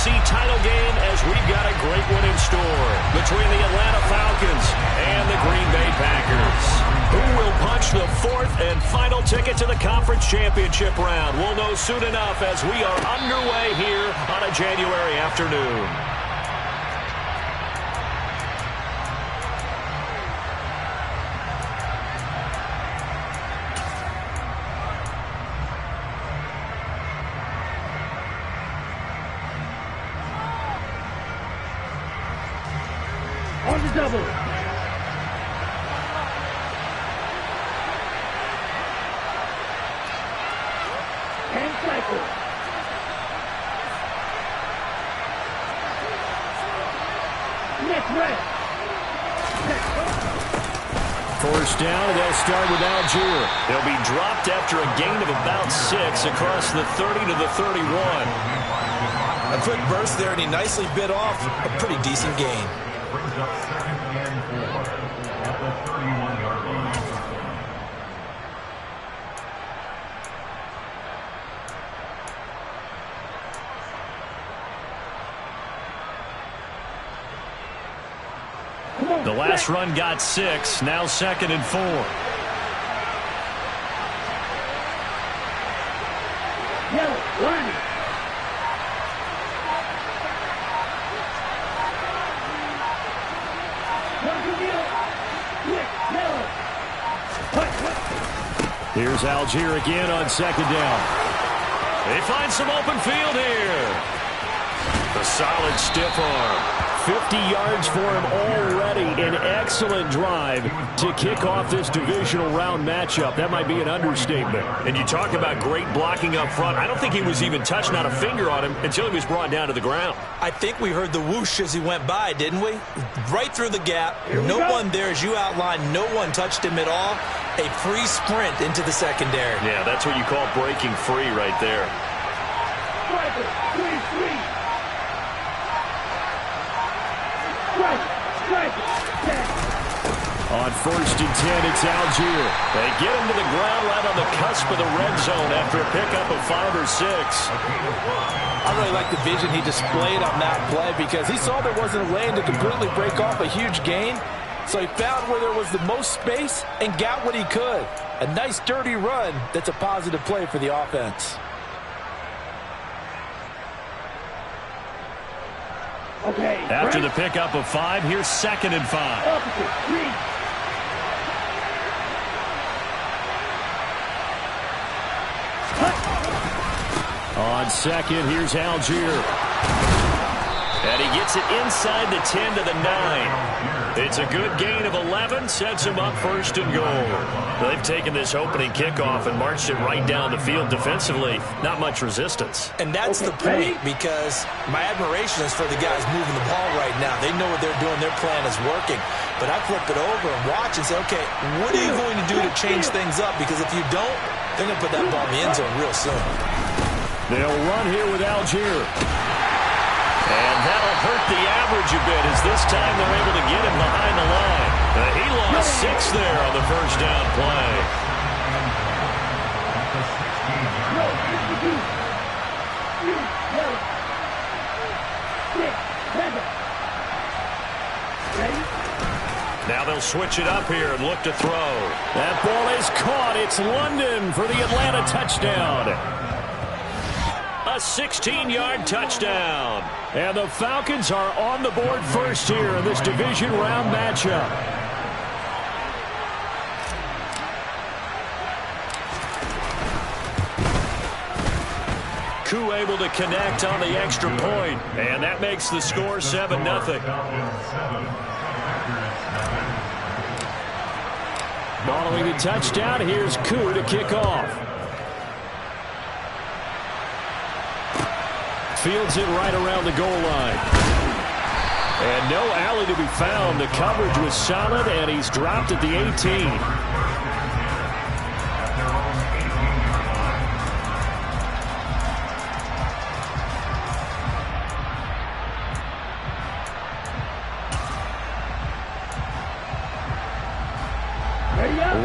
NFC title game, as we've got a great one in store between the Atlanta Falcons and the Green Bay Packers. Who will punch the fourth and final ticket to the conference championship round? We'll know soon enough as we are underway here on a January afternoon. On the double. And cycle. Next red. First down, and they'll start with Algier. They'll be dropped after a gain of about 6 across the 30 to the 31. A quick burst there, and he nicely bit off a pretty decent gain. Brings up second and 4 at the 31-yard line. The last run got 6, now second and 4. Yellow, line. Here's Algier again on second down. They find some open field here. A solid stiff arm. 50 yards for him already. An excellent drive to kick off this divisional round matchup. That might be an understatement. And you talk about great blocking up front. I don't think he was even touched, not a finger on him, until he was brought down to the ground. I think we heard the whoosh as he went by, didn't we? Right through the gap. No one there, as you outlined, no one touched him at all. A free sprint into the secondary. Yeah, that's what you call breaking free right there. On first and 10, it's Algier. They get him to the ground right on the cusp of the red zone after a pickup of 5 or 6. I really like the vision he displayed on that play because he saw there wasn't a lane to completely break off a huge gain. So he found where there was the most space and got what he could. A nice dirty run that's a positive play for the offense. Okay. After the pickup of 5, here's second and 5. Opposite, 3. On second, here's Algier. And he gets it inside the 10 to the 9. It's a good gain of 11, sets him up first and goal. They've taken this opening kickoff and marched it right down the field defensively. Not much resistance. And that's the point, because my admiration is for the guys moving the ball right now. They know what they're doing. Their plan is working. But I flip it over and watch and say, okay, what are you going to do to change things up? Because if you don't, they're going to put that ball in the end zone real soon. They'll run here with Algier. And that'll hurt the average a bit as this time they're able to get him behind the line. He lost 6 there on the first down play. Now they'll switch it up here and look to throw. That ball is caught. It's London for the Atlanta touchdown. A 16-yard touchdown. And the Falcons are on the board first here in this division round matchup. Koo able to connect on the extra point, and that makes the score 7-0. Following the touchdown, here's Koo to kick off. Fields it right around the goal line. And no alley to be found. The coverage was solid, and he's dropped at the 18.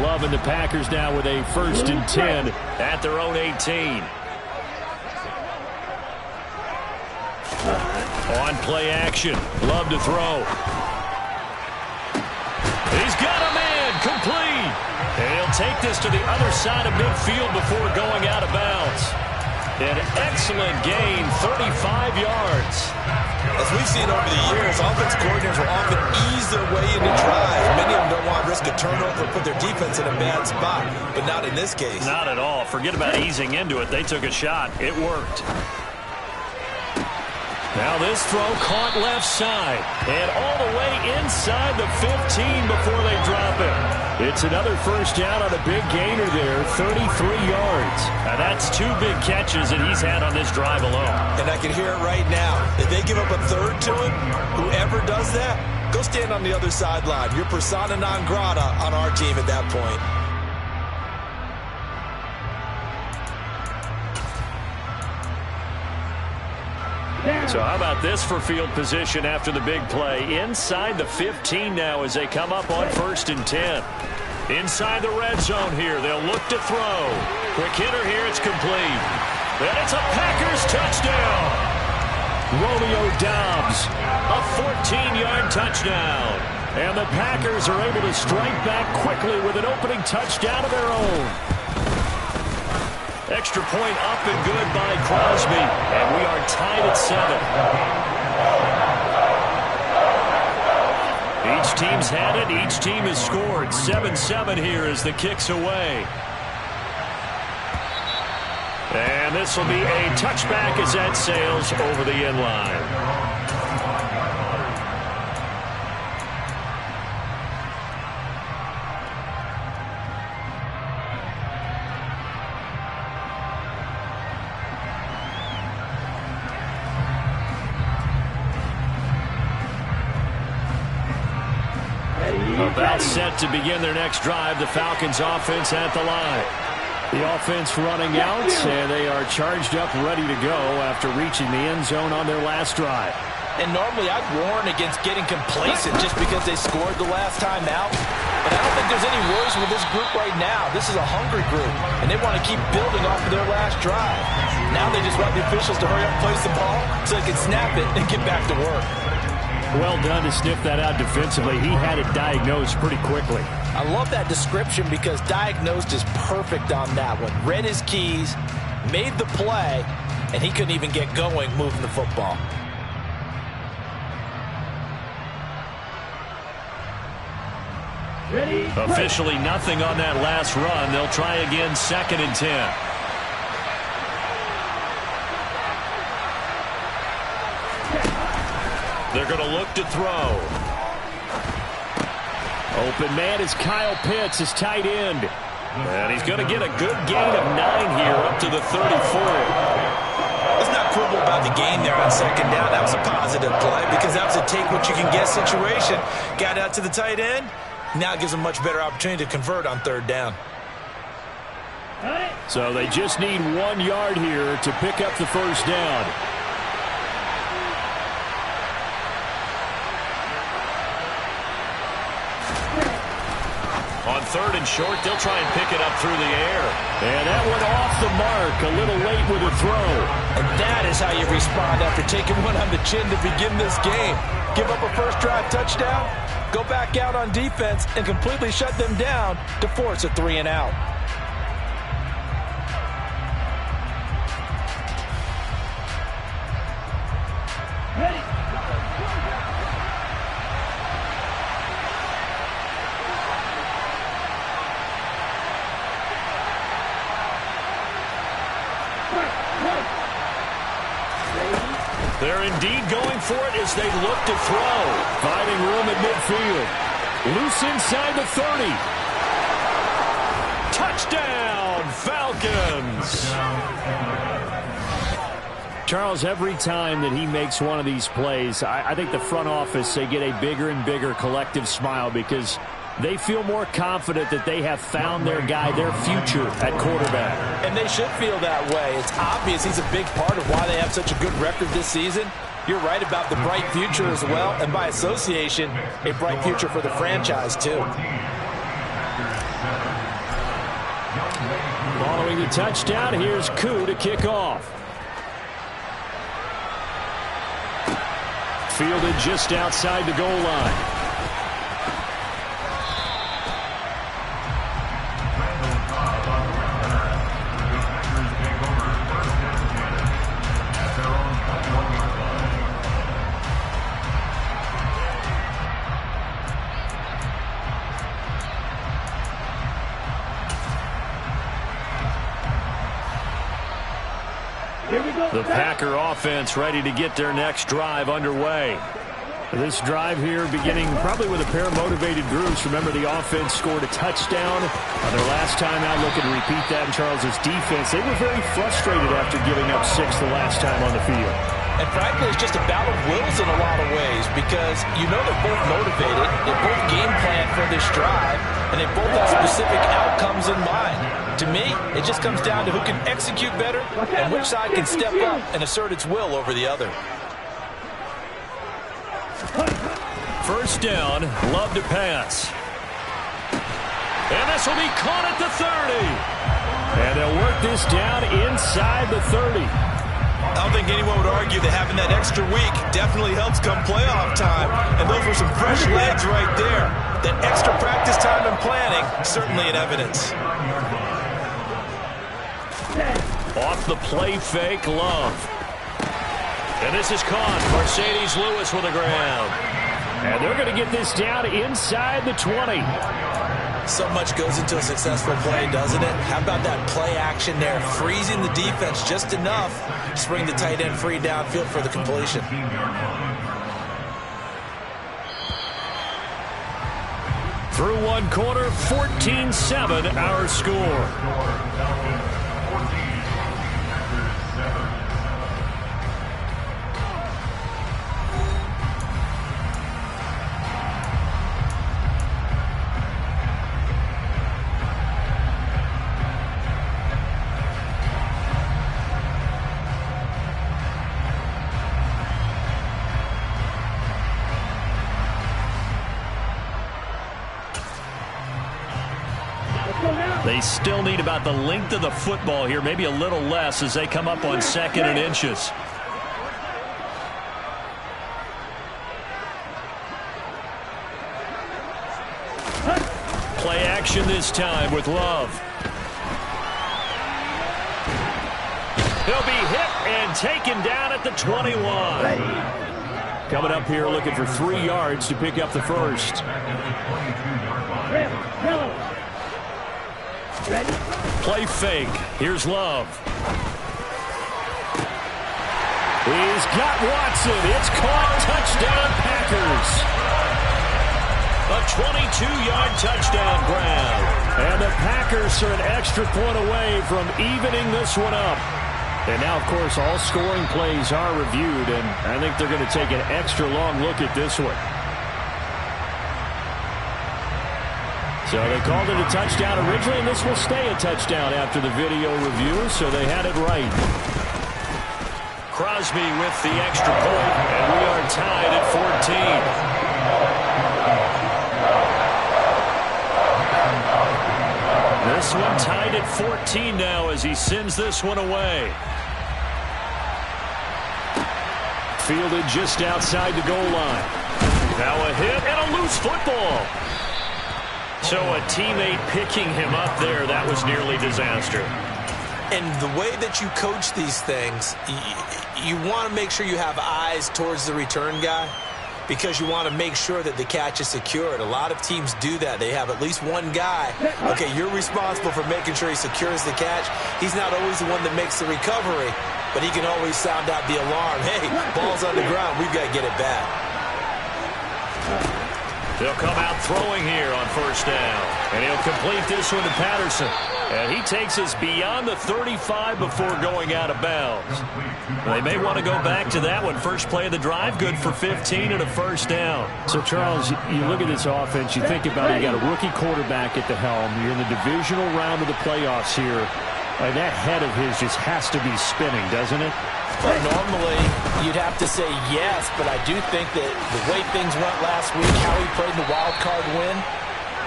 Loving the Packers now with a first and 10 at their own 18. On play action. Love to throw. He's got a man. Complete. And he'll take this to the other side of midfield before going out of bounds. An excellent gain, 35 yards. As we've seen over the years, offense coordinators will often ease their way into drives. Many of them don't want to risk a turnover or put their defense in a bad spot, but not in this case. Not at all. Forget about easing into it. They took a shot. It worked. Now this throw caught left side. And all the way inside the 15 before they drop it. It's another first down on a big gainer there, 33 yards. Now that's 2 big catches that he's had on this drive alone. And I can hear it right now. If they give up a third to him, whoever does that, go stand on the other sideline. You're persona non grata on our team at that point. So how about this for field position after the big play? Inside the 15 now as they come up on 1st and 10. Inside the red zone here. They'll look to throw. Quick hitter here. It's complete. And it's a Packers touchdown. Romeo Doubs, a 14-yard touchdown. And the Packers are able to strike back quickly with an opening touchdown of their own. Extra point up and good by Crosby. And we are tied at 7. Each team's had it. Each team has scored. 7-7 here as the kick's away. And this will be a touchback as that sails over the end line. About set to begin their next drive. The Falcons offense at the line. The offense running out, and they are charged up, ready to go after reaching the end zone on their last drive. And normally I'd warn against getting complacent just because they scored the last time out. But I don't think there's any worries with this group right now. This is a hungry group, and they want to keep building off of their last drive. Now they just want the officials to hurry up and place the ball so they can snap it and get back to work. Well done to sniff that out defensively. He had it diagnosed pretty quickly. I love that description because diagnosed is perfect on that one. Read his keys, made the play, and he couldn't even get going moving the football. Ready? Officially nothing on that last run. They'll try again 2nd and 10. They're going to look to throw. Open man is Kyle Pitts, his tight end. And he's going to get a good gain of 9 here up to the 34. Let's not quibble about the gain there on 2nd down. That was a positive play because that was a take-what-you-can-get situation. Got out to the tight end. Now it gives them a much better opportunity to convert on 3rd down. So they just need 1 yard here to pick up the first down. On 3rd and short, they'll try and pick it up through the air. And that went off the mark, a little late with a throw. And that is how you respond after taking one on the chin to begin this game. Give up a first drive touchdown, go back out on defense, and completely shut them down to force a 3 and out. They're indeed going for it as they look to throw. Finding room at midfield. Loose inside the 30. Touchdown, Falcons! Charles, every time that he makes one of these plays, I think the front office, they get a bigger and bigger collective smile because they feel more confident that they have found their guy, their future at quarterback. And they should feel that way. It's obvious he's a big part of why they have such a good record this season. You're right about the bright future as well, and by association, a bright future for the franchise too. Following the touchdown, here's Koo to kick off. Fielded just outside the goal line. The Packer offense ready to get their next drive underway. This drive here beginning probably with a pair of motivated groups. Remember, the offense scored a touchdown on their last time out. Looking to repeat that in Charles's defense. They were very frustrated after giving up 6 the last time on the field. And frankly, it's just a battle of wills in a lot of ways because you know they're both motivated. They both game plan for this drive, and they both have specific outcomes in mind. To me, it just comes down to who can execute better and which side can step up and assert its will over the other. First down, Love to pass. And this will be caught at the 30. And they'll work this down inside the 30. I don't think anyone would argue that having that extra week definitely helps come playoff time. And those were some fresh legs right there. That extra practice time and planning, certainly in evidence. Off the play fake, Love. And this is caught. Mercedes Lewis with the ground. And they're going to get this down inside the 20. So much goes into a successful play, doesn't it? How about that play action there? Freezing the defense just enough to bring the tight end free downfield for the completion. Through one quarter, 14-7 our score. They still need about the length of the football here, maybe a little less as they come up on 2nd and inches. Play action this time with Love. He'll be hit and taken down at the 21. Coming up here looking for 3 yards to pick up the first. Play fake. Here's Love. He's got Watson. It's caught. Touchdown, Packers. A 22-yard touchdown grab. And the Packers are an extra point away from evening this one up. And now, of course, all scoring plays are reviewed, and I think they're going to take an extra long look at this one. So they called it a touchdown originally, and this will stay a touchdown after the video review, so they had it right. Crosby with the extra point, and we are tied at 14. This one tied at 14 now as he sends this one away. Fielded just outside the goal line. Now a hit and a loose football. So a teammate picking him up there, that was nearly disaster. And the way that you coach these things, you want to make sure you have eyes towards the return guy because you want to make sure that the catch is secured. A lot of teams do that. They have at least one guy. Okay, you're responsible for making sure he secures the catch. He's not always the one that makes the recovery, but he can always sound out the alarm. Hey, ball's on the ground. We've got to get it back. They'll come out throwing here on first down. And he'll complete this one to Patterson. And he takes us beyond the 35 before going out of bounds. They may want to go back to that one. First play of the drive, good for 15 and a first down. So, Charles, you look at this offense, you think about it, you got a rookie quarterback at the helm. You're in the divisional round of the playoffs here. And that head of his just has to be spinning, doesn't it? Well, normally, you'd have to say yes, but I do think that the way things went last week, how he played in the wild card win,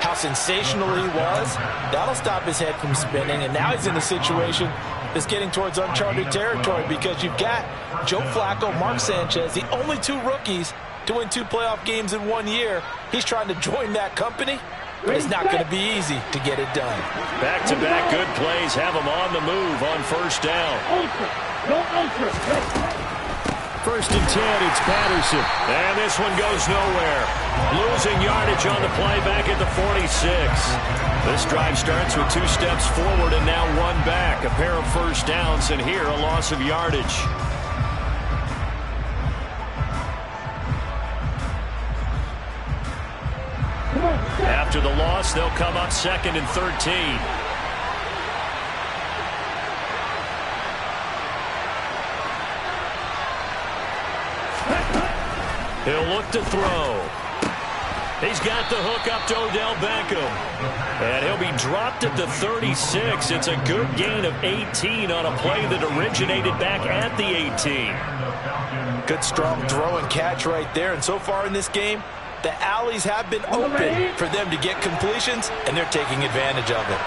how sensational he was, that'll stop his head from spinning. And now he's in a situation that's getting towards uncharted territory because you've got Joe Flacco, Mark Sanchez, the only two rookies to win 2 playoff games in 1 year. He's trying to join that company, but it's not going to be easy to get it done. Back-to-back good plays have him on the move on first down. Ultra. Don't ultra. First and 10, it's Patterson. And this one goes nowhere. Losing yardage on the play back at the 46. This drive starts with 2 steps forward and now 1 back. A pair of first downs, and here a loss of yardage. After the loss, they'll come up 2nd and 13. He'll look to throw. He's got the hook up to Odell Beckham. And he'll be dropped at the 36. It's a good gain of 18 on a play that originated back at the 18. Good strong throw and catch right there. And so far in this game, the alleys have been open for them to get completions, and they're taking advantage of it.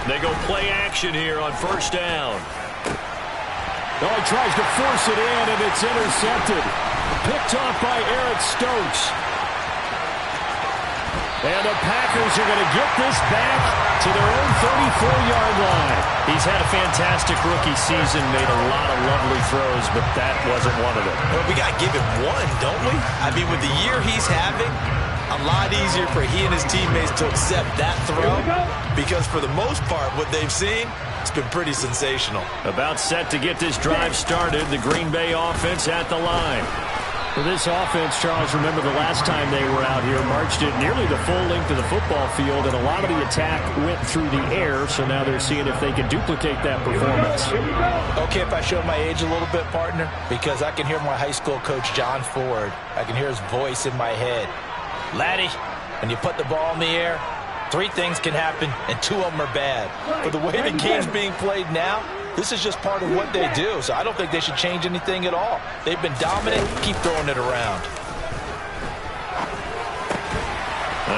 They go play action here on first down. Oh, he tries to force it in, and it's intercepted. Picked off by Eric Stokes. And the Packers are going to get this back to their own 34-yard line. He's had a fantastic rookie season, made a lot of lovely throws, but that wasn't one of them. Well, we got to give him one, don't we? I mean, with the year he's having, a lot easier for he and his teammates to accept that throw because for the most part, what they've seen, it's been pretty sensational. About set to get this drive started, the Green Bay offense at the line. For this offense, Charles, remember the last time they were out here, marched it nearly the full length of the football field, and a lot of the attack went through the air, so now they're seeing if they can duplicate that performance. Okay, if I show my age a little bit, partner, because I can hear my high school coach, John Ford. I can hear his voice in my head. Laddie, when you put the ball in the air, 3 things can happen, and 2 of them are bad. For the way the game's being played now, this is just part of what they do, so I don't think they should change anything at all. They've been dominant. Keep throwing it around.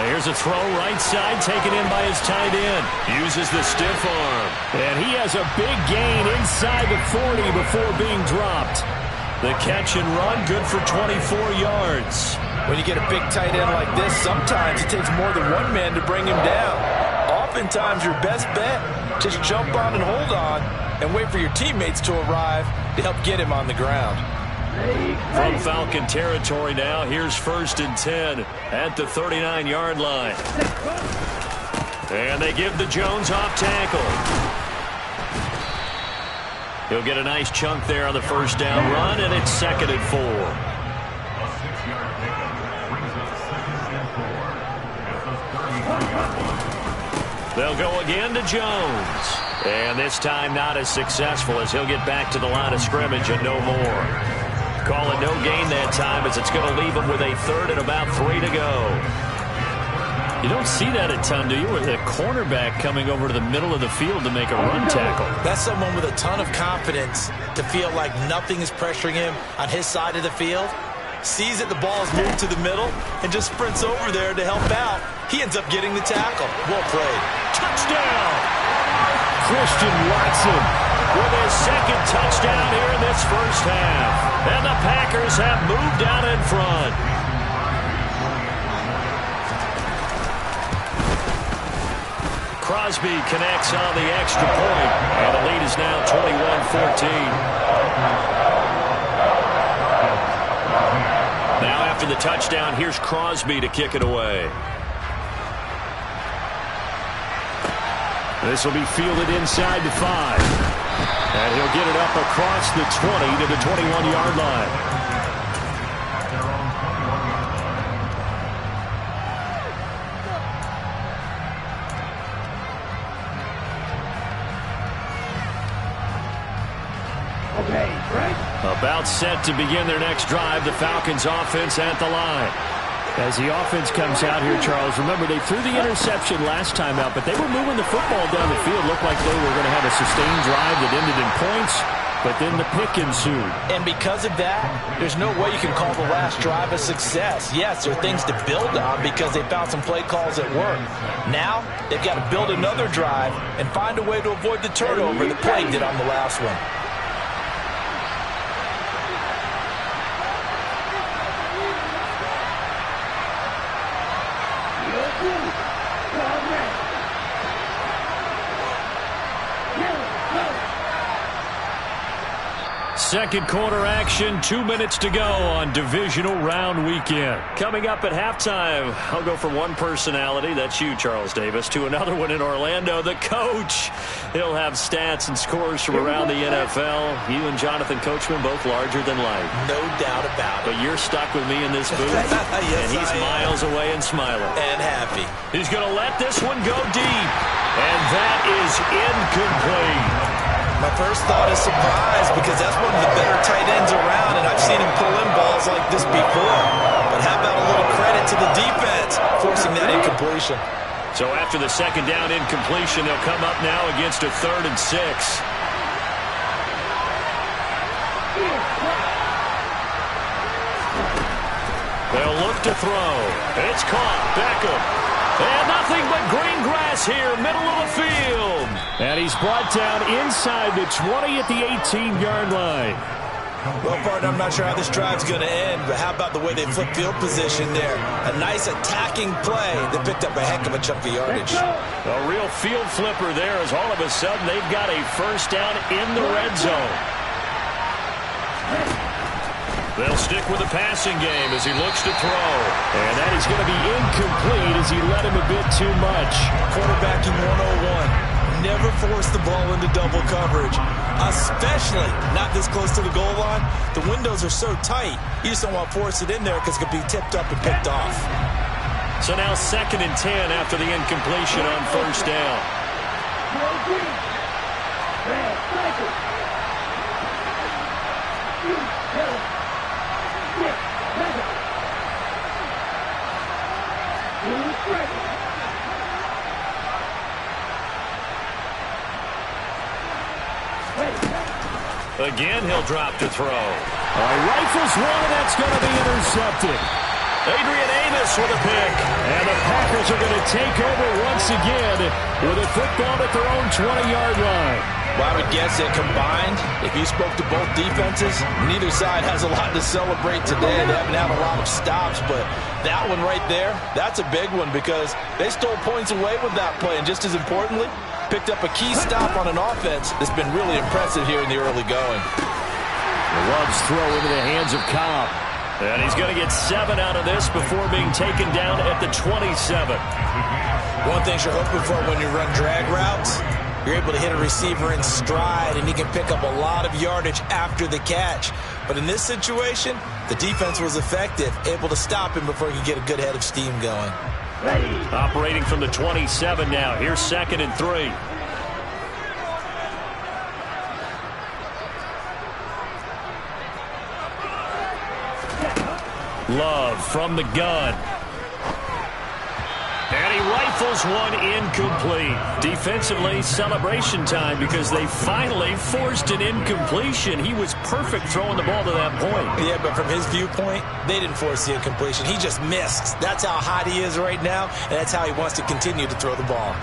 Here's a throw right side, taken in by his tight end. Uses the stiff arm. And he has a big gain inside the 40 before being dropped. The catch and run, good for 24 yards. When you get a big tight end like this, sometimes it takes more than one man to bring him down. Oftentimes, your best bet, just jump on and hold on and wait for your teammates to arrive to help get him on the ground. From Falcon territory now, here's 1st and 10 at the 39-yard line. And they give the Jones off tackle. He'll get a nice chunk there on the first down run, and it's 2nd and 4. A 6-yard pickup brings up 2nd and 4 at the 33-yard line. They'll go again to Jones. And this time not as successful as he'll get back to the line of scrimmage and no more. Call it no gain that time as it's going to leave him with a 3rd and about 3 to go. You don't see that a ton, do you? With a cornerback coming over to the middle of the field to make a run tackle. That's someone with a ton of confidence to feel like nothing is pressuring him on his side of the field. Sees that the ball's moved to the middle and just sprints over there to help out. He ends up getting the tackle. Well played. Touchdown! Christian Watson With his 2nd touchdown here in this first half. And the Packers have moved out in front. Crosby connects on the extra point, and the lead is now 21-14. Now after the touchdown, here's Crosby to kick it away. This will be fielded inside the 5. And he'll get it up across the 20 to the 21-yard line. About set to begin their next drive, the Falcons offense at the line. As the offense comes out here, Charles, remember they threw the interception last time out, but they were moving the football down the field. Looked like they were going to have a sustained drive that ended in points. but then the pick ensued. And because of that, there's no way you can call the last drive a success. Yes, there are things to build on because they found some play calls that work. Now, they've got to build another drive and find a way to avoid the turnover that Plague did on the last one. Second quarter action, 2 minutes to go on divisional round weekend. Coming up at halftime, I'll go from one personality, that's you, Charles Davis, to another one in Orlando, the coach. He'll have stats and scores from around the NFL. You and Jonathan Coachman both larger than life. No doubt about it. But you're stuck with me in this booth, Yes, and he's miles away and smiling. And happy. He's going to let this one go deep, and that is incomplete. My first thought is surprise because that's one of the better tight ends around, and I've seen him pull in balls like this before. But how about a little credit to the defense forcing that incompletion? So after the second down incompletion, they'll come up now against a 3rd and 6. They'll look to throw. It's caught. Beckham. And nothing but green grass here, middle of the field. And he's brought down inside the 20 at the 18-yard line. Well, partner, I'm not sure how this drive's going to end, but how about the way they flip field position there? A nice attacking play that picked up a heck of a chunk of yardage. A real field flipper there as all of a sudden they've got a first down in the red zone. They'll stick with the passing game as he looks to throw. And that is going to be incomplete as he let him a bit too much. Quarterbacking 101. Never force the ball into double coverage, especially not this close to the goal line. The windows are so tight, you just don't want to force it in there because it could be tipped up and picked off. So now 2nd and 10 after the incompletion on first down. Again, he'll drop to throw. Rifles one, and that's going to be intercepted. Adrian Amos with a pick. And the Packers are going to take over once again with a football at their own 20-yard line. Well, I would guess that combined, if you spoke to both defenses, neither side has a lot to celebrate today. They haven't had a lot of stops, but that one right there, that's a big one because they stole points away with that play. And just as importantly, picked up a key stop on an offense that's been really impressive here in the early going. The Love's throw into the hands of Cobb. And he's going to get 7 out of this before being taken down at the 27. One thing you're hoping for when you run drag routes, you're able to hit a receiver in stride, and he can pick up a lot of yardage after the catch. But in this situation, the defense was effective, able to stop him before he could get a good head of steam going. Operating from the 27 now. Here's 2nd and 3. Love from the gun. And he rifles one incomplete. Defensively, celebration time because they finally forced an incompletion. He was perfect throwing the ball to that point. Yeah, but from his viewpoint, they didn't force the incompletion. He just missed. That's how hot he is right now, and that's how he wants to continue to throw the ball.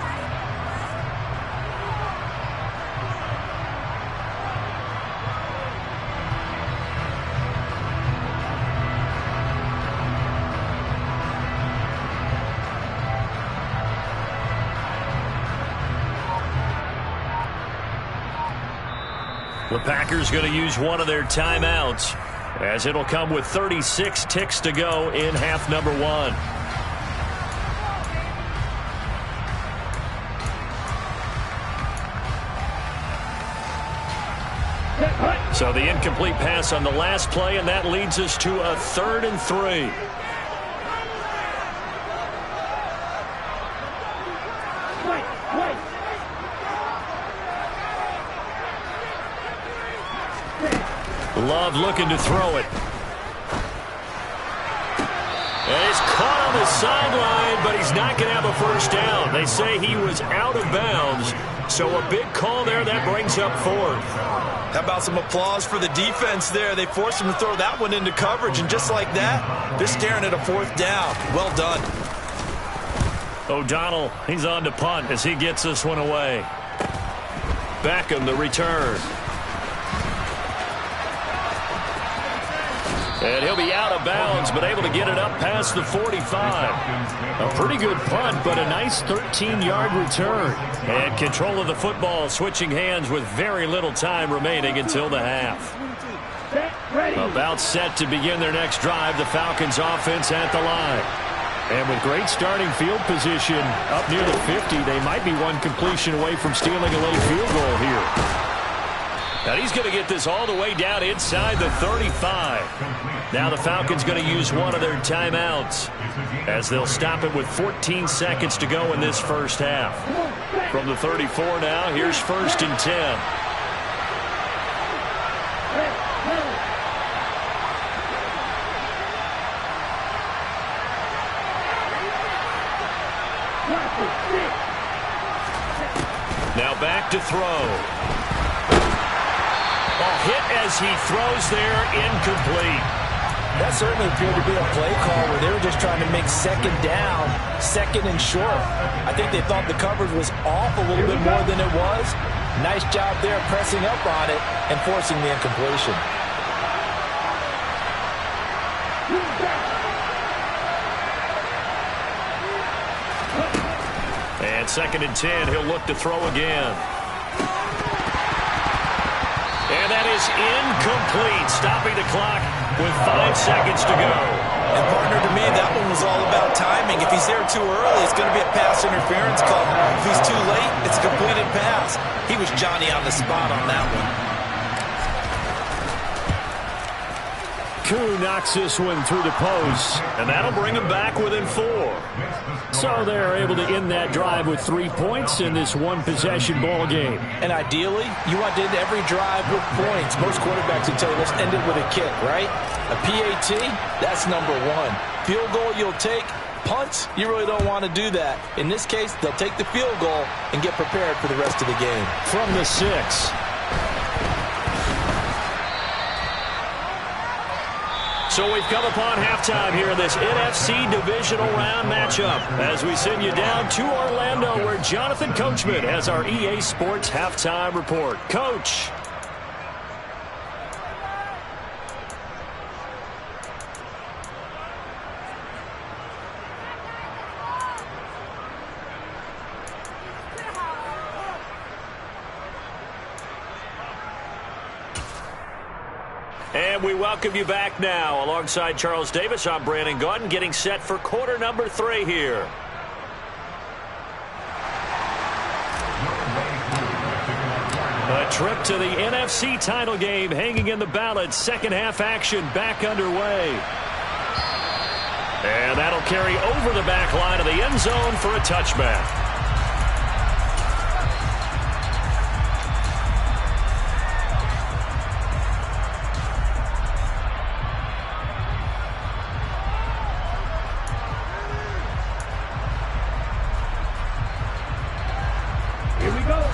The Packers going to use one of their timeouts as it'll come with 36 ticks to go in half number 1. So the incomplete pass on the last play, and that leads us to a 3rd and 3. Love looking to throw it. And he's caught on the sideline, but he's not going to have a first down. They say he was out of bounds, So a big call there that brings up fourth. How about some applause for the defense there? They forced him to throw that one into coverage, and just like that, they're staring at a fourth down. Well done. O'Donnell, he's on to punt as he gets this one away. Beckham the return. And he'll be out of bounds, but able to get it up past the 45. A pretty good punt, but a nice 13-yard return. And control of the football, switching hands with very little time remaining until the half. About set to begin their next drive, the Falcons offense at the line. And with great starting field position up near the 50, they might be one completion away from stealing a late field goal here. Now he's going to get this all the way down inside the 35. Now the Falcons going to use one of their timeouts as they'll stop it with 14 seconds to go in this first half. From the 34 now, here's 1st and 10. Now back to throw. Hit as he throws there, incomplete. That certainly appeared to be a play call where they were just trying to make second down, second and short. I think they thought the coverage was off a little bit more than it was. Nice job there pressing up on it and forcing the incompletion. And 2nd and 10, he'll look to throw again. And that is incomplete, stopping the clock with 5 seconds to go. And, partner, to me, that one was all about timing. If he's there too early, it's going to be a pass interference call. If he's too late, it's a completed pass. He was Johnny on the spot on that one. Koo knocks this one through the post, and that'll bring him back within 4. So they're able to end that drive with 3 points in this one-possession ball game. And ideally, you want to end every drive with points. Most quarterbacks would tell you, let's end it with a kick, right? A PAT, that's number 1. Field goal you'll take. Punts, you really don't want to do that. In this case, they'll take the field goal and get prepared for the rest of the game. From the 6. So we've come upon halftime here in this NFC Divisional Round matchup as we send you down to Orlando where Jonathan Coachman has our EA Sports Halftime Report. Coach. And we welcome you back now. Alongside Charles Davis, I'm Brandon Gaudin, getting set for quarter number 3 here. A trip to the NFC title game hanging in the balance. Second half action back underway. And that'll carry over the back line of the end zone for a touchback.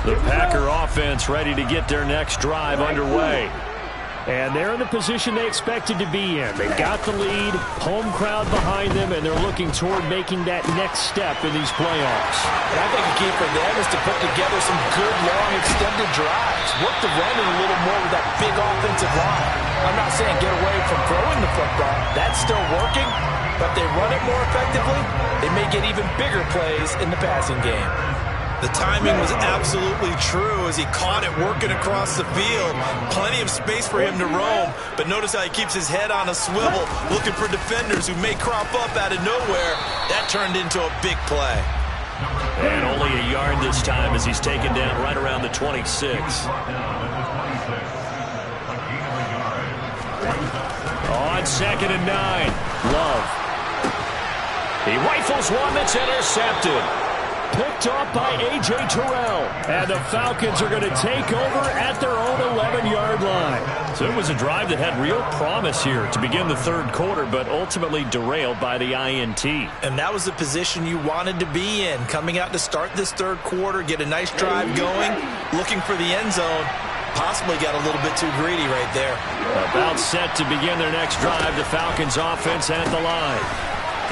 The Packer offense ready to get their next drive underway. And they're in the position they expected to be in. They've got the lead, home crowd behind them, and they're looking toward making that next step in these playoffs. And I think a key for them is to put together some good, long, extended drives. Work the running a little more with that big offensive line. I'm not saying get away from throwing the football. That's still working. But if they run it more effectively, they may get even bigger plays in the passing game. The timing was absolutely true as he caught it working across the field. Plenty of space for him to roam, but notice how he keeps his head on a swivel, looking for defenders who may crop up out of nowhere. That turned into a big play. And only a yard this time as he's taken down right around the 26. On 2nd and 9, Love. He rifles one that's intercepted. Picked off by A.J. Terrell. And the Falcons are going to take over at their own 11-yard line. So it was a drive that had real promise here to begin the third quarter, but ultimately derailed by the INT. And that was the position you wanted to be in, coming out to start this third quarter, get a nice drive going, looking for the end zone. Possibly got a little bit too greedy right there. About set to begin their next drive. The Falcons offense at the line.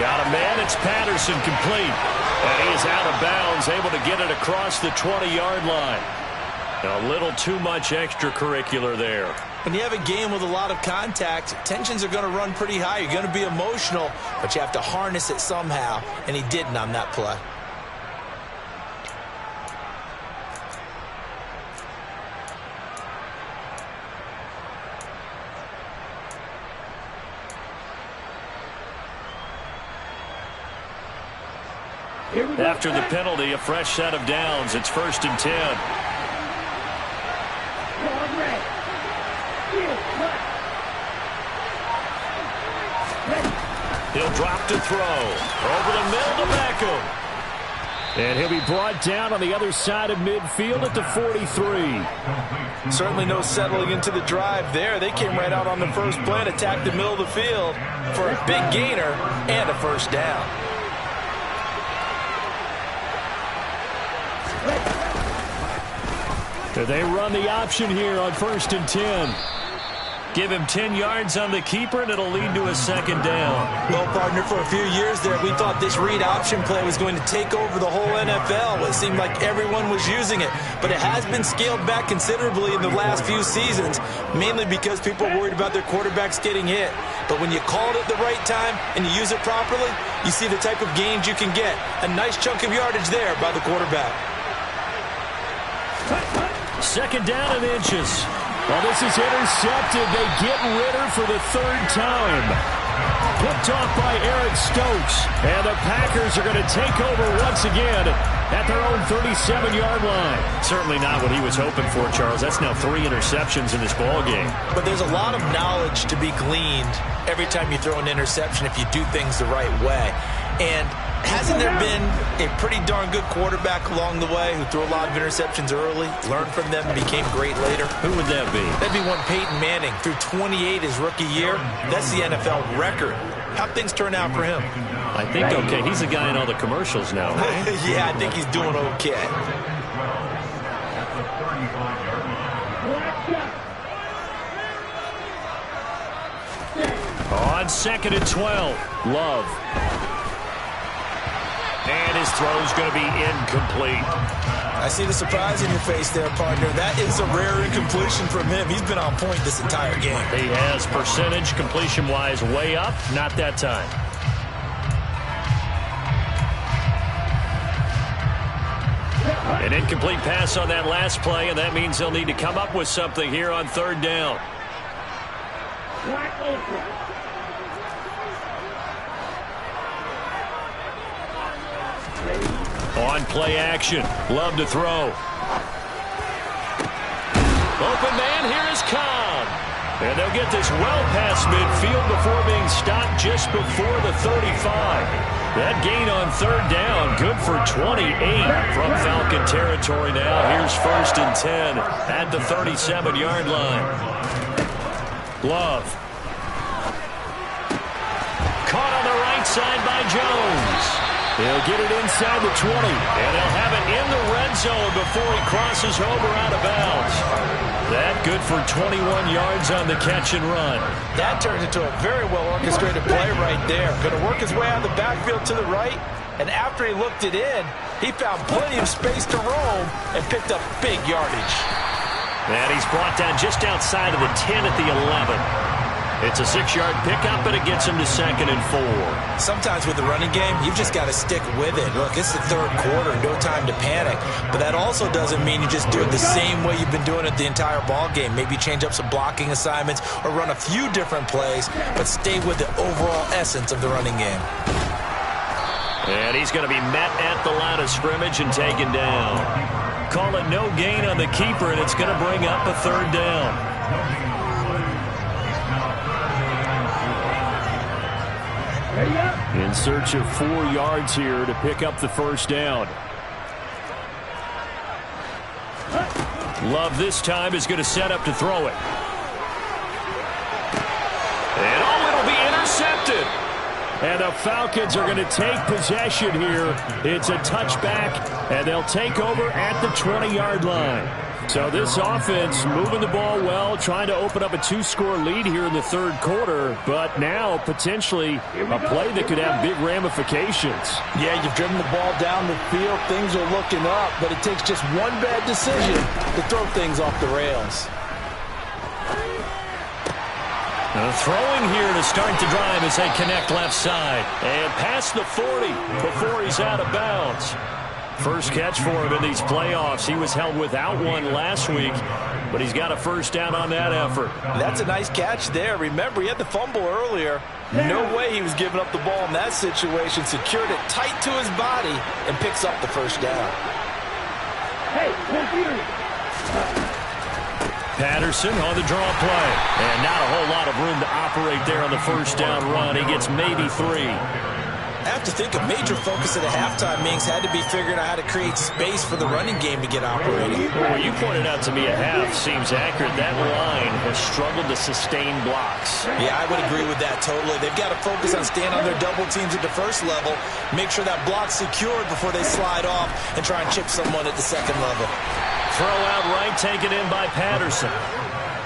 Got a man. It's Patterson, complete. And he is out of bounds, able to get it across the 20-yard line. A little too much extracurricular there. When you have a game with a lot of contact, tensions are going to run pretty high. You're going to be emotional, but you have to harness it somehow, and he didn't on that play. After the penalty, a fresh set of downs. It's 1st and 10. He'll drop to throw. Over the middle to Beckham. And he'll be brought down on the other side of midfield at the 43. Certainly no settling into the drive there. They came right out on the first play and attacked the middle of the field for a big gainer and a first down. They run the option here on 1st and 10. Give him 10 yards on the keeper, and it'll lead to a second down. Well, partner, for a few years there, we thought this read option play was going to take over the whole NFL. It seemed like everyone was using it, but it has been scaled back considerably in the last few seasons, mainly because people are worried about their quarterbacks getting hit. But when you call it at the right time and you use it properly, you see the type of gains you can get. A nice chunk of yardage there by the quarterback. Second down and inches. Well, this is intercepted. They get Ritter for the third time. Picked off by Eric Stokes. And the Packers are going to take over once again at their own 37-yard line. Certainly not what he was hoping for, Charles. That's now 3 interceptions in this ballgame. But there's a lot of knowledge to be gleaned every time you throw an interception if you do things the right way. And hasn't there been a pretty darn good quarterback along the way who threw a lot of interceptions early, learned from them, and became great later? Who would that be? That'd be one Peyton Manning. Threw 28 his rookie year. That's the NFL record. How'd things turn out for him? I think okay. He's a guy in all the commercials now, right? Yeah, I think he's doing okay. On 2nd and 12, Love. And his throw's going to be incomplete. I see the surprise in your face there, partner. That is a rare incompletion from him. He's been on point this entire game. He has percentage completion-wise way up. Not that time. An incomplete pass on that last play, and that means they'll need to come up with something here on 3rd down. On play action. Love to throw. Open man, here is Cobb. And they'll get this well past midfield before being stopped just before the 35. That gain on 3rd down, good for 28 from Falcon territory now. Here's 1st and 10 at the 37-yard line. Love. Caught on the right side by Jones. He'll get it inside the 20, and they'll have it in the red zone before he crosses over out of bounds. That good for 21 yards on the catch and run. That turned into a very well-orchestrated play right there. Going to work his way out of the backfield to the right, and after he looked it in, he found plenty of space to roam and picked up big yardage. And he's brought down just outside of the 10 at the 11. It's a 6-yard pickup, but it gets him to 2nd and 4. Sometimes with the running game, you've just got to stick with it. Look, it's the third quarter, no time to panic. But that also doesn't mean you just do it the same way you've been doing it the entire ball game. Maybe change up some blocking assignments or run a few different plays, but stay with the overall essence of the running game. And he's going to be met at the line of scrimmage and taken down. Call it no gain on the keeper, and it's going to bring up a 3rd down. In search of 4 yards here to pick up the 1st down. Love this time is going to set up to throw it. And the Falcons are going to take possession here. It's a touchback, and they'll take over at the 20-yard line. So this offense moving the ball well, trying to open up a 2-score lead here in the third quarter, but now potentially a play that could have big ramifications. Yeah, you've driven the ball down the field. Things are looking up, but it takes just one bad decision to throw things off the rails. Throwing here to start the drive as they connect left side. And past the 40 before he's out of bounds. First catch for him in these playoffs. He was held without one last week, but he's got a first down on that effort. That's a nice catch there. Remember, he had the fumble earlier. No way he was giving up the ball in that situation. Secured it tight to his body and picks up the first down. Hey, Patterson on the draw play. And not a whole lot of room to operate there on the first down run. He gets maybe 3. I have to think a major focus at the halftime meetings had to be figuring out how to create space for the running game to get operating. Well, you pointed out to me at half seems accurate. That line has struggled to sustain blocks. Yeah, I would agree with that totally. They've got to focus on staying on their double teams at the first level, make sure that block's secured before they slide off and try and chip someone at the second level. Throw out right, taken in by Patterson.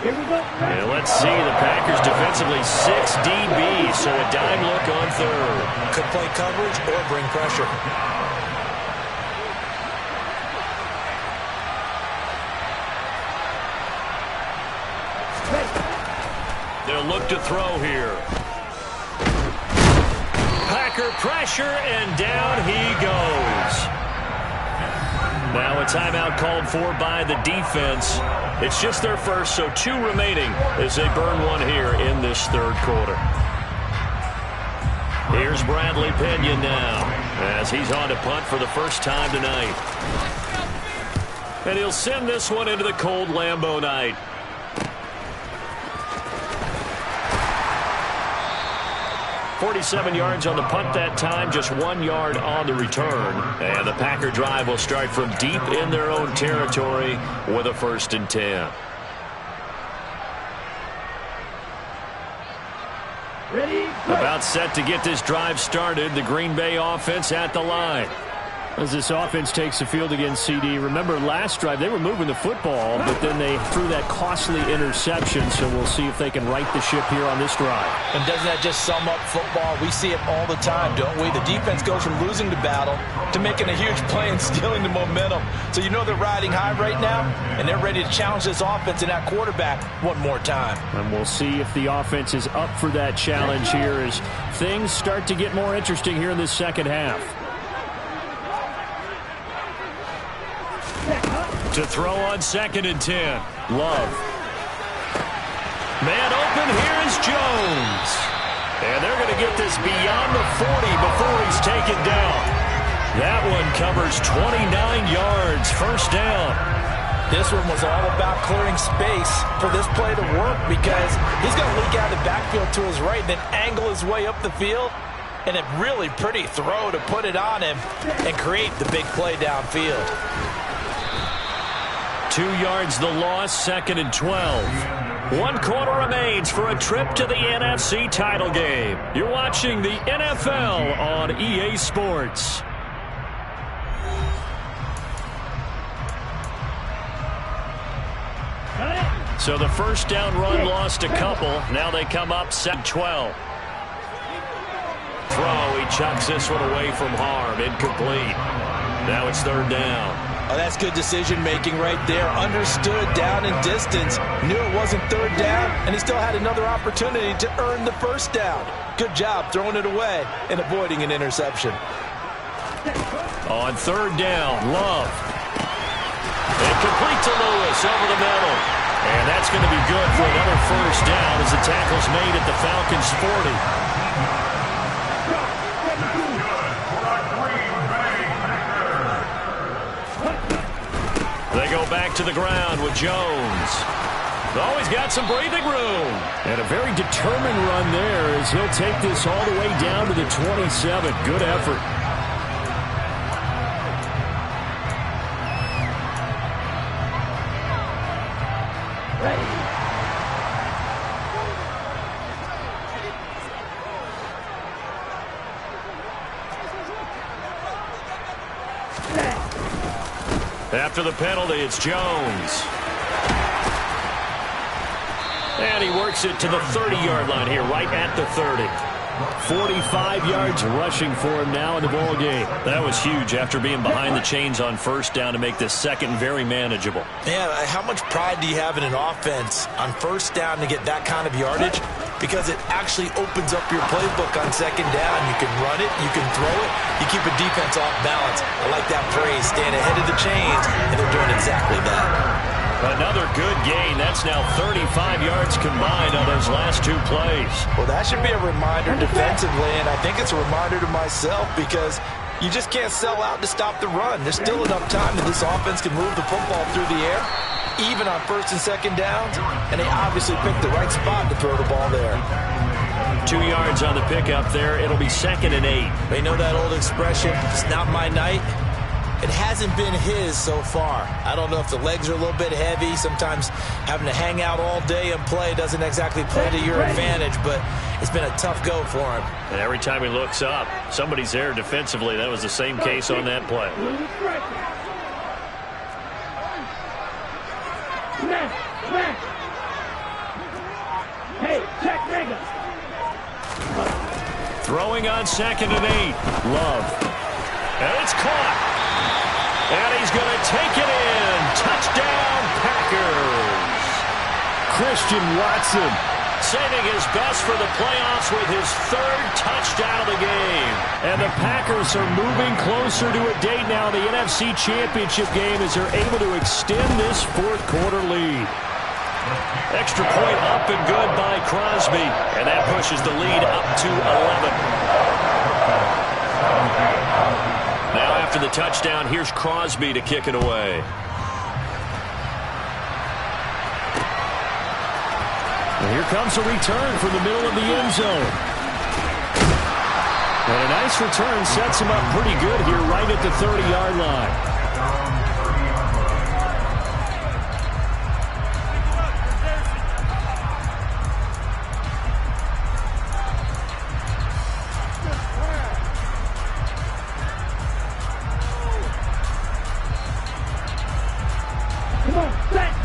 Here we go. And let's see, the Packers defensively 6 DB, so a dime look on third. Could play coverage or bring pressure. They'll look to throw here. Packer pressure, and down he goes. Now a timeout called for by the defense. It's just their first, so 2 remaining as they burn one here in this third quarter. Here's Bradley Pena now as he's on to punt for the first time tonight. And he'll send this one into the cold Lambeau night. .47 yards on the punt that time, just 1 yard on the return. And the Packer drive will start from deep in their own territory with a 1st and 10. Ready, go. About set to get this drive started. The Green Bay offense at the line. As this offense takes the field against CD. Remember last drive they were moving the football, but then they threw that costly interception, so we'll see if they can right the ship here on this drive. And doesn't that just sum up football? We see it all the time, don't we? The defense goes from losing the battle to making a huge play and stealing the momentum. So you know they're riding high right now, and they're ready to challenge this offense and that quarterback one more time. And we'll see if the offense is up for that challenge here as things start to get more interesting here in this second half. To throw on 2nd and 10. Love. Man open, here is Jones. And they're going to get this beyond the 40 before he's taken down. That one covers 29 yards, first down. This one was all about clearing space for this play to work because he's going to leak out the backfield to his right and then angle his way up the field. And a really pretty throw to put it on him and create the big play downfield. 2 yards the loss, 2nd and 12. 1 quarter remains for a trip to the NFC title game. You're watching the NFL on EA Sports. So the first down run lost a couple. Now they come up 7-12. Throw, he chucks this one away from harm. Incomplete. Now it's 3rd down. Oh, that's good decision-making right there. Understood down and distance. Knew it wasn't 3rd down, and he still had another opportunity to earn the 1st down. Good job throwing it away and avoiding an interception. On 3rd down, Love. And complete to Lewis over the middle. And that's going to be good for another 1st down as the tackle's made at the Falcons' 40. They go back to the ground with Jones. Oh, he's got some breathing room. And a very determined run there as he'll take this all the way down to the 27. Good effort. After the penalty, it's Jones. And he works it to the 30-yard line here, right at the 30. 45 yards rushing for him now in the ball game. That was huge after being behind the chains on first down to make this second very manageable. Yeah, how much pride do you have in an offense on first down to get that kind of yardage? Because it actually opens up your playbook on second down. You can run it, you can throw it, you keep a defense off balance. I like that phrase, staying ahead of the chains, and they're doing exactly that. Another good gain. That's now 35 yards combined on those last two plays. Well, that should be a reminder defensively, and I think it's a reminder to myself because you just can't sell out to stop the run. There's still enough time that this offense can move the football through the air, even on first and second downs, and they obviously picked the right spot to throw the ball there. 2 yards on the pickup there. It'll be 2nd and 8. They know that old expression, it's not my night. It hasn't been his so far. I don't know if the legs are a little bit heavy. Sometimes having to hang out all day and play doesn't exactly play to your advantage, but it's been a tough go for him. And every time he looks up, somebody's there defensively. That was the same case on that play. Hey, check nigga. Throwing on 2nd and 8. Love. And it's caught. And he's going to take it in. Touchdown, Packers. Christian Watson saving his best for the playoffs with his 3rd touchdown of the game. And the Packers are moving closer to a date now in the NFC Championship game as they're able to extend this 4th quarter lead. Extra point up and good by Crosby. And that pushes the lead up to 11. Now after the touchdown, here's Crosby to kick it away. And here comes a return from the middle of the end zone. And a nice return sets him up pretty good here right at the 30-yard line.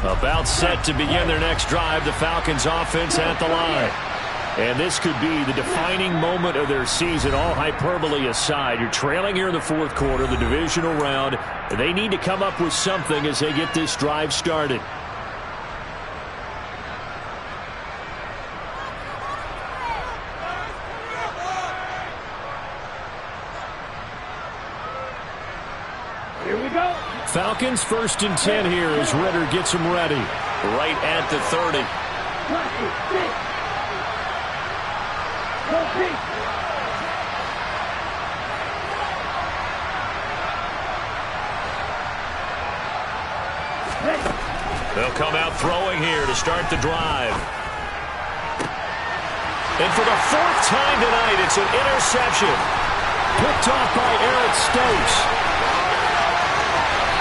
About set to begin their next drive, the Falcons offense at the line. And this could be the defining moment of their season, all hyperbole aside. You're trailing here in the 4th quarter, the divisional round. They need to come up with something as they get this drive started. Here we go. Falcons 1st and 10 here as Ritter gets them ready. Right at the 30. They'll come out throwing here to start the drive. And for the 4th time tonight, it's an interception. Picked off by Eric Stokes.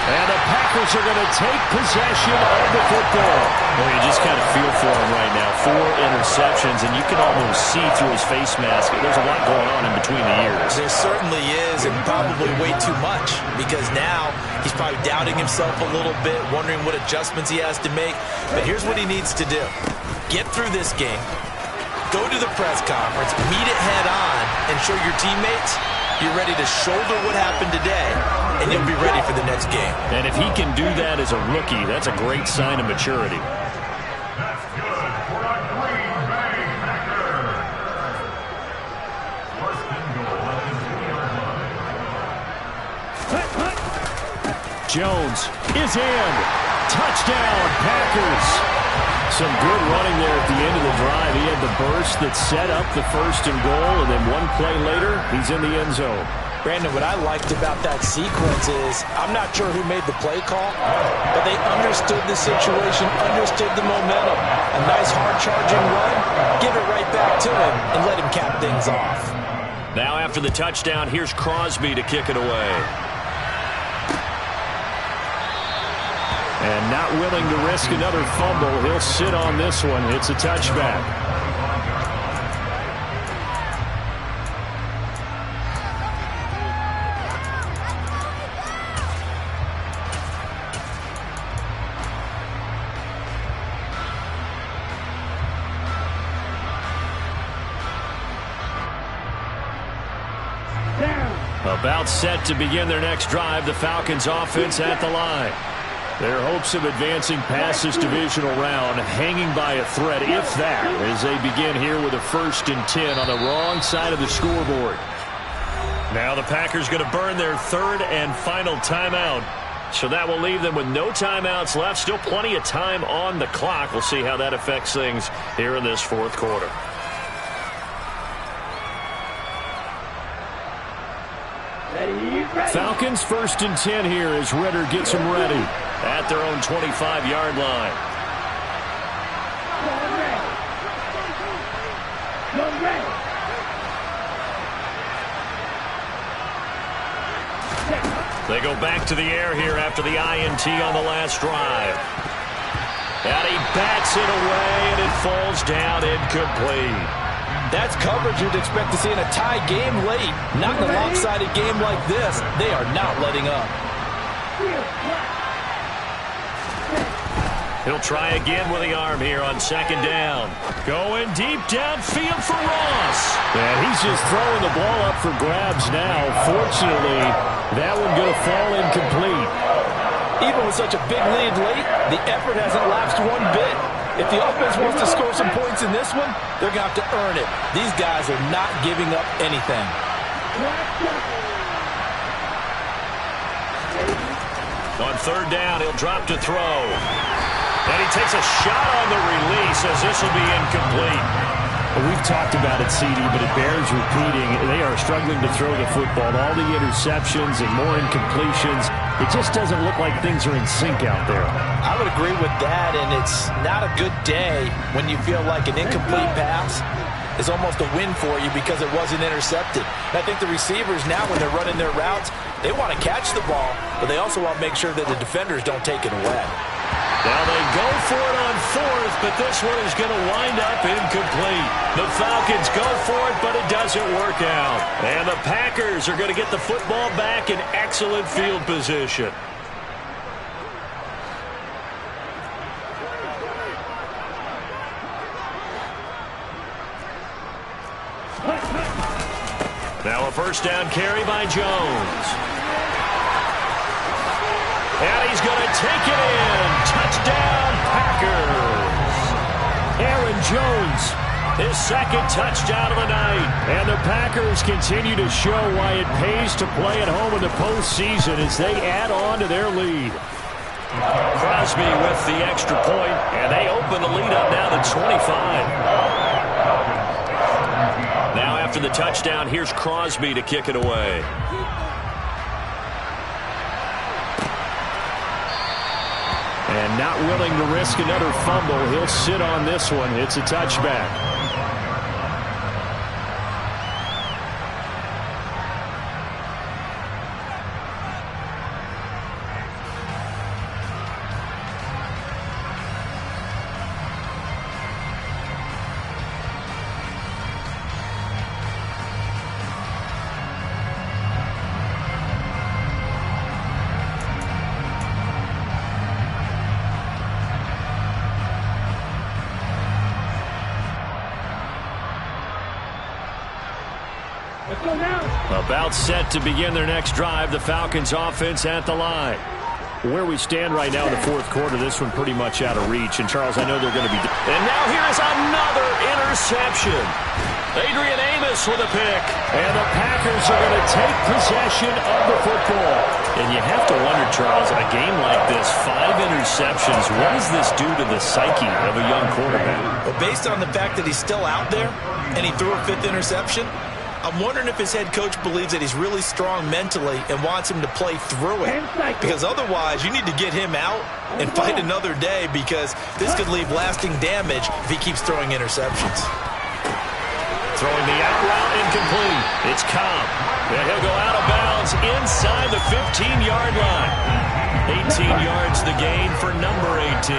And the Packers are going to take possession of the football. Well, you just kind of feel for him right now. 4 interceptions, and you can almost see through his face mask. There's a lot going on in between the ears. There certainly is, and probably way too much, because now he's probably doubting himself a little bit, wondering what adjustments he has to make. But here's what he needs to do. Get through this game, go to the press conference, meet it head on, and show your teammates you're ready to shoulder what happened today, and you'll be ready for the next game. And if he can do that as a rookie, that's a great sign of maturity. That's good for a Green Bay Packers. 1st and goal at the 2-yard line. Jones is in. Touchdown, Packers. Some good running there at the end of the drive. He had the burst that set up the 1st and goal, and then one play later, he's in the end zone. Brandon, what I liked about that sequence is I'm not sure who made the play call, but they understood the situation, understood the momentum. A nice hard-charging run, give it right back to him, and let him cap things off. Now after the touchdown, here's Crosby to kick it away. And not willing to risk another fumble, he'll sit on this one. It's a touchback. About set to begin their next drive, the Falcons offense at the line. Their hopes of advancing past this divisional round hanging by a thread, if that, as they begin here with a 1st and 10 on the wrong side of the scoreboard. Now the Packers going to burn their 3rd and final timeout. So that will leave them with no timeouts left. Still plenty of time on the clock. We'll see how that affects things here in this 4th quarter. Falcons 1st and 10 here as Ritter gets them ready at their own 25-yard line. They go back to the air here after the INT on the last drive. And he bats it away, and it falls down incomplete. That's coverage you'd expect to see in a tie game late. Not in a lopsided game like this. They are not letting up. He'll try again with the arm here on 2nd down. Going deep downfield for Ross. And he's just throwing the ball up for grabs now. Fortunately, that one going to fall incomplete. Even with such a big lead late, the effort hasn't lapsed one bit. If the offense wants to score some points in this one, they're going to have to earn it. These guys are not giving up anything. On 3rd down, he'll drop to throw. And he takes a shot on the release as this will be incomplete. Well, we've talked about it, CD, but it bears repeating. They are struggling to throw the football. All the interceptions and more incompletions. It just doesn't look like things are in sync out there. I would agree with that, and it's not a good day when you feel like an incomplete pass is almost a win for you because it wasn't intercepted. And I think the receivers now, when they're running their routes, they want to catch the ball, but they also want to make sure that the defenders don't take it away. Now they go for it on 4th, but this one is going to wind up incomplete. The Falcons go for it, but it doesn't work out. And the Packers are going to get the football back in excellent field position. Now a 1st down carry by Jones. And he's going to take it in. Touchdown, Packers. Aaron Jones, his 2nd touchdown of the night. And the Packers continue to show why it pays to play at home in the postseason as they add on to their lead. Crosby with the extra point, and they open the lead up now to 25. Now after the touchdown, here's Crosby to kick it away. And not willing to risk another fumble. He'll sit on this one. It's a touchback. About set to begin their next drive, the Falcons offense at the line. Where we stand right now in the 4th quarter, this one pretty much out of reach. And, Charles, I know they're going to be... And now here's another interception. Adrian Amos with a pick. And the Packers are going to take possession of the football. And you have to wonder, Charles, in a game like this, 5 interceptions, what does this do to the psyche of a young quarterback? Well, based on the fact that he's still out there and he threw a 5th interception, I'm wondering if his head coach believes that he's really strong mentally and wants him to play through it. Because otherwise, you need to get him out and fight another day, because this could leave lasting damage if he keeps throwing interceptions. Throwing the out route incomplete. It's Cobb. And he'll go out of bounds inside the 15-yard line. 18 yards the gain for number 18.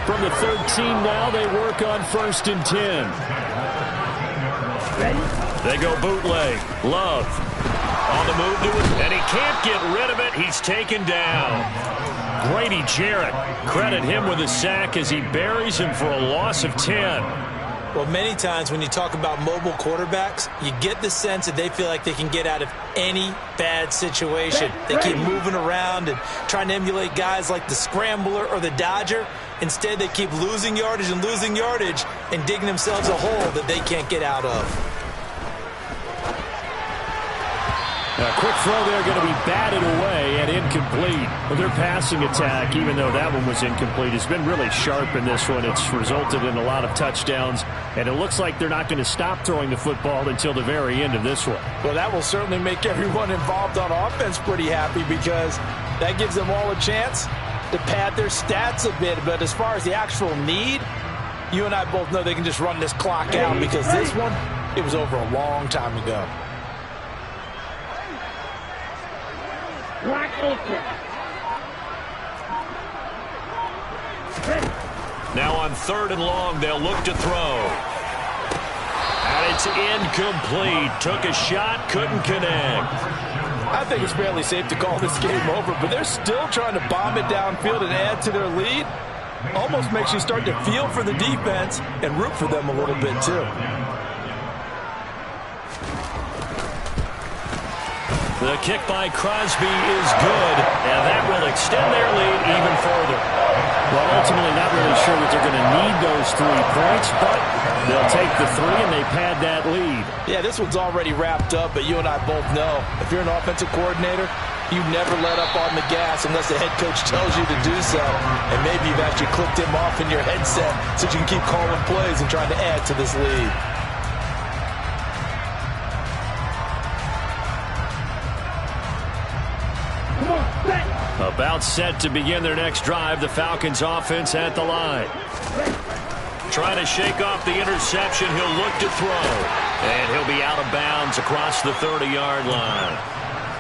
From the 13 now, they work on 1st and 10. They go bootleg. Love on the move to it, and he can't get rid of it. He's taken down. Grady Jarrett, credit him with a sack as he buries him for a loss of 10. Well, many times when you talk about mobile quarterbacks, you get the sense that they feel like they can get out of any bad situation. They keep moving around and trying to emulate guys like the scrambler or the dodger. Instead, they keep losing yardage and digging themselves a hole that they can't get out of. A quick throw there going to be batted away and incomplete. Well, their passing attack, even though that one was incomplete, has been really sharp in this one. It's resulted in a lot of touchdowns, and it looks like they're not going to stop throwing the football until the very end of this one. Well, that will certainly make everyone involved on offense pretty happy because that gives them all a chance to pad their stats a bit. But as far as the actual need, you and I both know they can just run this clock out because this one, it was over a long time ago. Now on 3rd and long, they'll look to throw. And it's incomplete. Took a shot, couldn't connect. I think it's fairly safe to call this game over, but they're still trying to bomb it downfield and add to their lead. Almost makes you start to feel for the defense and root for them a little bit, too. The kick by Crosby is good, and that will extend their lead even further. Well, ultimately not really sure that they're going to need those 3 points, but they'll take the 3 and they pad that lead. Yeah, this one's already wrapped up, but you and I both know if you're an offensive coordinator, you never let up on the gas unless the head coach tells you to do so. And maybe you've actually clicked him off in your headset so you can keep calling plays and trying to add to this lead. About set to begin their next drive, the Falcons offense at the line. Trying to shake off the interception, he'll look to throw. And he'll be out of bounds across the 30-yard line.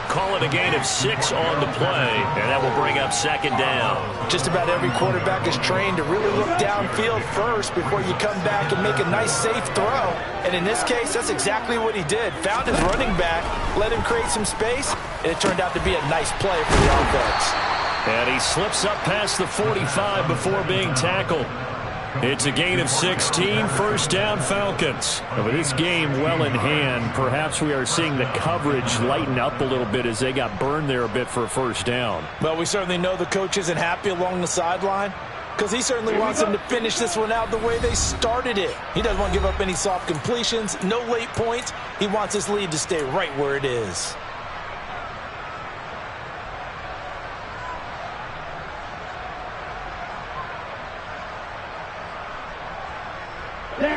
Call it a gain of 6 on the play, and that will bring up 2nd down. Just about every quarterback is trained to really look downfield first before you come back and make a nice, safe throw. And in this case, that's exactly what he did. Found his running back, let him create some space, and it turned out to be a nice play for the offense. And he slips up past the 45 before being tackled. It's a gain of 16, 1st down Falcons. And with this game well in hand, perhaps we are seeing the coverage lighten up a little bit as they got burned there a bit for a 1st down. Well, we certainly know the coach isn't happy along the sideline because he certainly wants them to finish this one out the way they started it. He doesn't want to give up any soft completions, no late points. He wants his lead to stay right where it is.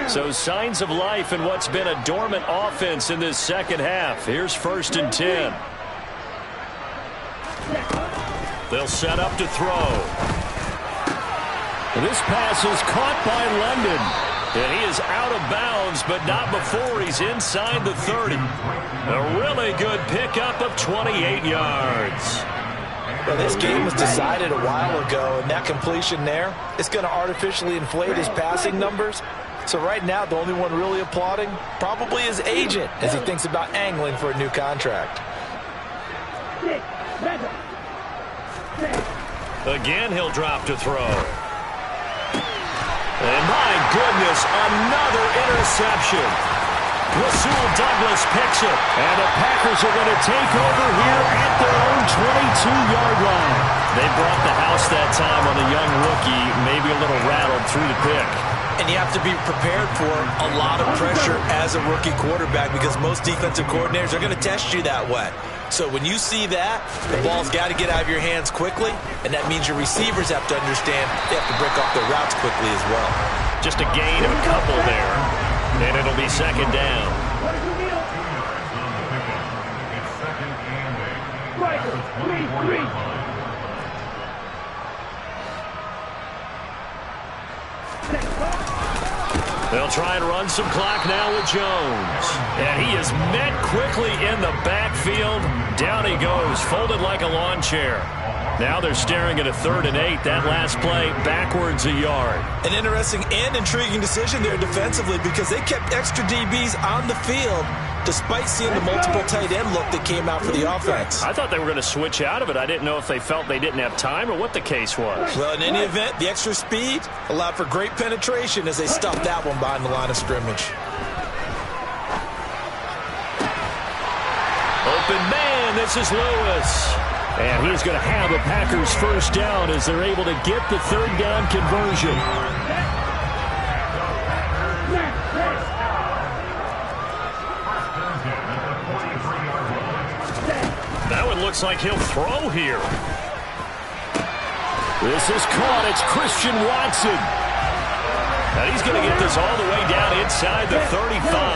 So signs of life in what's been a dormant offense in this 2nd half. Here's 1st and 10. They'll set up to throw. This pass is caught by London. And he is out of bounds, but not before he's inside the 30. A really good pickup of 28 yards. Well, this game was decided a while ago, and that completion there, it's going to artificially inflate his passing numbers. So right now, the only one really applauding probably his agent as he thinks about angling for a new contract. Again, he'll drop to throw. And my goodness, another interception. Rasul Douglas picks it. And the Packers are going to take over here at their own 22-yard line. They brought the house that time on the young rookie, maybe a little rattled through the pick. And you have to be prepared for a lot of pressure as a rookie quarterback because most defensive coordinators are going to test you that way. So when you see that, the ball's got to get out of your hands quickly, and that means your receivers have to understand they have to break off their routes quickly as well. Just a gain of a couple there, and it'll be 2nd down. They'll try and run some clock now with Jones. And he is met quickly in the backfield. Down he goes, folded like a lawn chair. Now they're staring at a 3rd and 8. That last play backwards a yard. An interesting and intriguing decision there defensively because they kept extra DBs on the field despite seeing the multiple tight end look that came out for the offense. I thought they were going to switch out of it. I didn't know if they felt they didn't have time or what the case was. Well, in any event, the extra speed allowed for great penetration as they stuffed that one behind the line of scrimmage. Open man, this is Lewis. And he's going to have a Packers first down as they're able to get the 3rd down conversion. That one looks like he'll throw here. This is caught. It's Christian Watson. And he's going to get this all the way down inside the 35.